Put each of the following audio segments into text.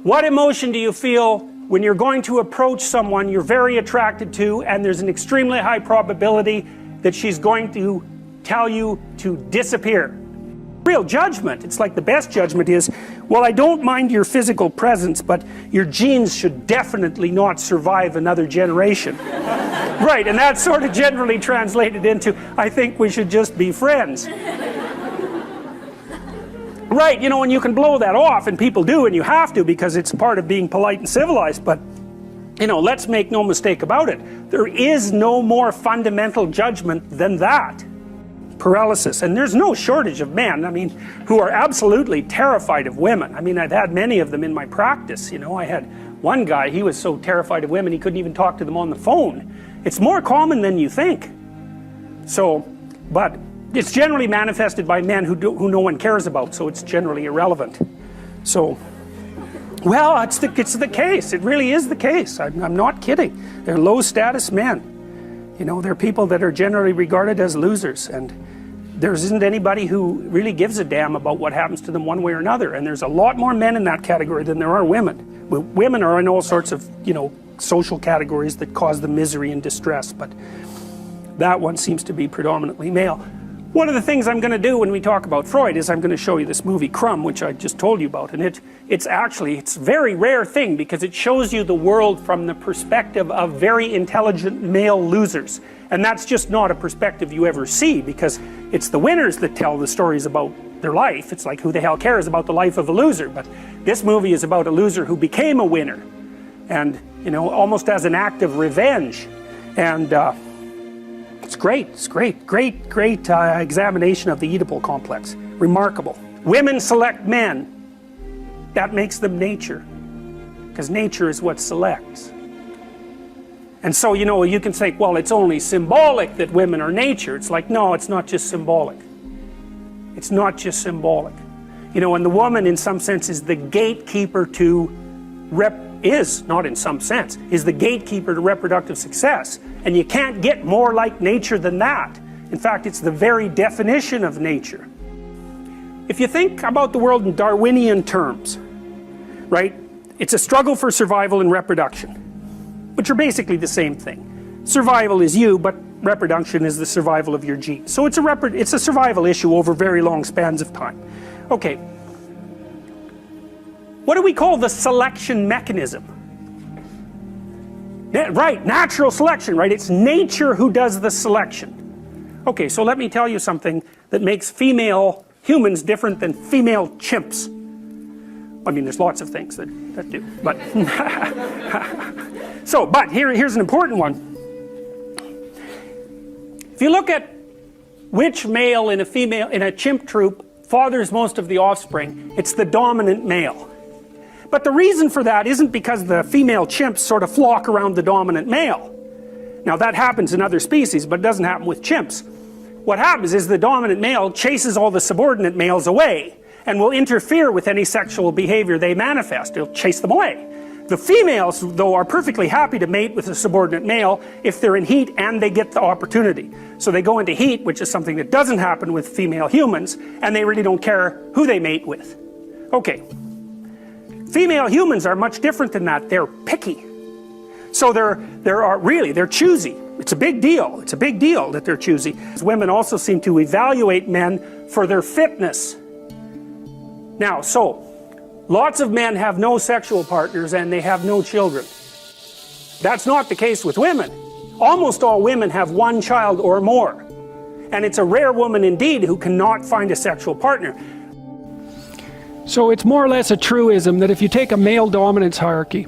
What emotion do you feel when you're going to approach someone you're very attracted to and there's an extremely high probability that she's going to tell you to disappear? Real judgment. It's like the best judgment is, well, I don't mind your physical presence, but your genes should definitely not survive another generation. Right, and that's sort of generally translated into, I think we should just be friends. Right, you know, and you can blow that off, and people do, and you have to, because it's part of being polite and civilized, but, you know, let's make no mistake about it. There is no more fundamental judgment than that. Paralysis. And there's no shortage of men, I mean, who are absolutely terrified of women. I mean, I've had many of them in my practice, you know. I had one guy, he was so terrified of women he couldn't even talk to them on the phone. It's more common than you think. So, but it's generally manifested by men who no one cares about, so it's generally irrelevant. So, well, it's the case. It really is the case. I'm not kidding. They're low status men. You know, they're people that are generally regarded as losers, and there isn't anybody who really gives a damn about what happens to them one way or another. And there's a lot more men in that category than there are women. Women are in all sorts of, you know, social categories that cause them misery and distress, but that one seems to be predominantly male. One of the things I'm going to do when we talk about Freud is I'm going to show you this movie Crumb, which I just told you about, and it's a very rare thing because it shows you the world from the perspective of very intelligent male losers, and that's just not a perspective you ever see, because it's the winners that tell the stories about their life. It's like, who the hell cares about the life of a loser? But this movie is about a loser who became a winner, and, you know, almost as an act of revenge. And it's great, great examination of the Oedipal complex. Remarkable. Women select men. That makes them nature, because nature is what selects. And so, you know, you can say, well, it's only symbolic that women are nature. It's like, no, it's not just symbolic. It's not just symbolic. You know, and the woman in some sense is the gatekeeper to not in some sense, is the gatekeeper to reproductive success. And you can't get more like nature than that. In fact, it's the very definition of nature. If you think about the world in Darwinian terms, right, it's a struggle for survival and reproduction, which are basically the same thing. Survival is you, but reproduction is the survival of your genes. So it's a survival issue over very long spans of time. Okay. What do we call the selection mechanism? Right, natural selection, right? It's nature who does the selection. Okay, so let me tell you something that makes female humans different than female chimps. I mean, there's lots of things that do, but so, but here's an important one. If you look at which male in a chimp troop fathers most of the offspring, it's the dominant male. But the reason for that isn't because the female chimps sort of flock around the dominant male. Now that happens in other species, but it doesn't happen with chimps. What happens is the dominant male chases all the subordinate males away and will interfere with any sexual behavior they manifest. It'll chase them away. The females, though, are perfectly happy to mate with a subordinate male if they're in heat and they get the opportunity. So they go into heat, which is something that doesn't happen with female humans, and they really don't care who they mate with. Okay. Female humans are much different than that. They're picky. So they're choosy. It's a big deal. It's a big deal that they're choosy. Women also seem to evaluate men for their fitness. Now, so lots of men have no sexual partners and they have no children. That's not the case with women. Almost all women have one child or more. And it's a rare woman indeed who cannot find a sexual partner. So it's more or less a truism that if you take a male dominance hierarchy,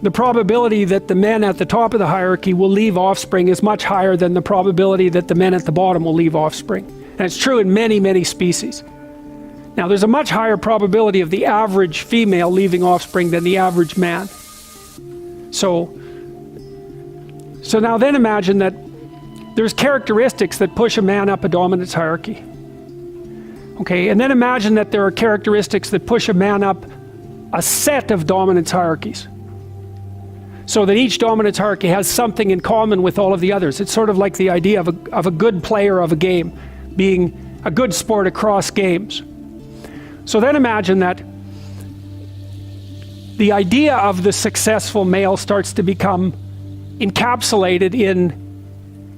the probability that the men at the top of the hierarchy will leave offspring is much higher than the probability that the men at the bottom will leave offspring. And it's true in many, many species. Now there's a much higher probability of the average female leaving offspring than the average man. So now then imagine that there's characteristics that push a man up a dominance hierarchy. Okay, and then imagine that there are characteristics that push a man up a set of dominance hierarchies. So that each dominance hierarchy has something in common with all of the others. It's sort of like the idea of a good player of a game being a good sport across games. So then imagine that the idea of the successful male starts to become encapsulated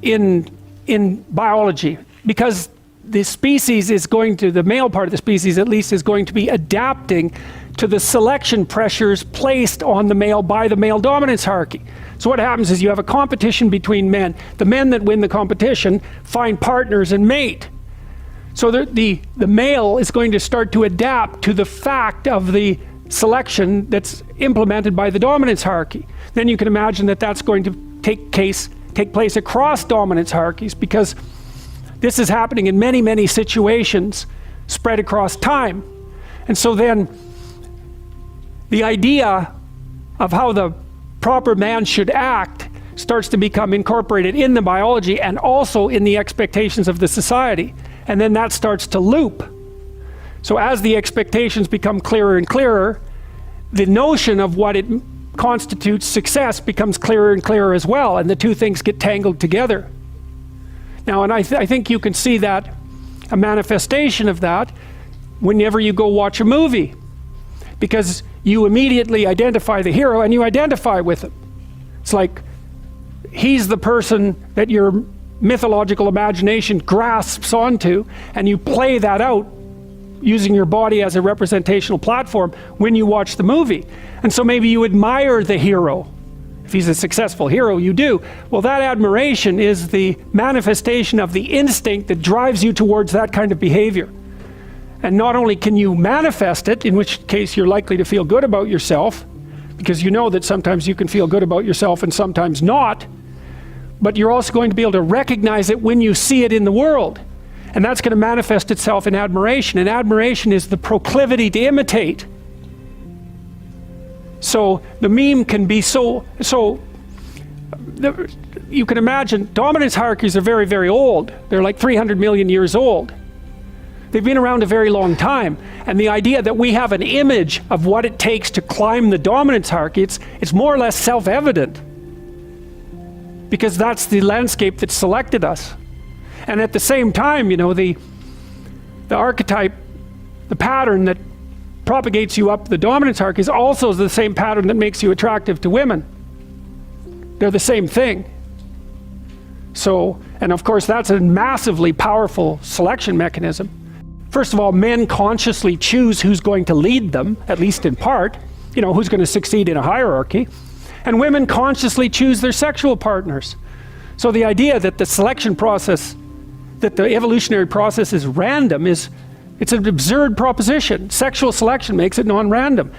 in biology, because the species is going to, the male part of the species at least, is going to be adapting to the selection pressures placed on the male by the male dominance hierarchy. So what happens is you have a competition between men. The men that win the competition find partners and mate. So the male is going to start to adapt to the fact of the selection that's implemented by the dominance hierarchy. Then you can imagine that that's going to take place across dominance hierarchies, because this is happening in many, many situations spread across time. And so then the idea of how the proper man should act starts to become incorporated in the biology and also in the expectations of the society. And then that starts to loop. So as the expectations become clearer and clearer, the notion of what it constitutes success becomes clearer and clearer as well, and the two things get tangled together. Now, and I think you can see that, a manifestation of that, whenever you go watch a movie, because you immediately identify the hero and you identify with him. It's like he's the person that your mythological imagination grasps onto, and you play that out using your body as a representational platform when you watch the movie. And so maybe you admire the hero. If he's a successful hero, you do. Well, that admiration is the manifestation of the instinct that drives you towards that kind of behavior. And not only can you manifest it, in which case you're likely to feel good about yourself, because you know that sometimes you can feel good about yourself and sometimes not, but you're also going to be able to recognize it when you see it in the world. And that's going to manifest itself in admiration. And admiration is the proclivity to imitate. So the meme can be you can imagine, dominance hierarchies are very, very old. They're like 300 million years old. They've been around a very long time. And the idea that we have an image of what it takes to climb the dominance hierarchy, it's more or less self-evident, because that's the landscape that selected us. And at the same time, you know, the archetype, the pattern that propagates you up the dominance hierarchy is also the same pattern that makes you attractive to women. They're the same thing. So, and of course that's a massively powerful selection mechanism. First of all, men consciously choose who's going to lead them, at least in part, you know, who's going to succeed in a hierarchy. And women consciously choose their sexual partners. So the idea that the selection process, that the evolutionary process is random, it's an absurd proposition. Sexual selection makes it non-random.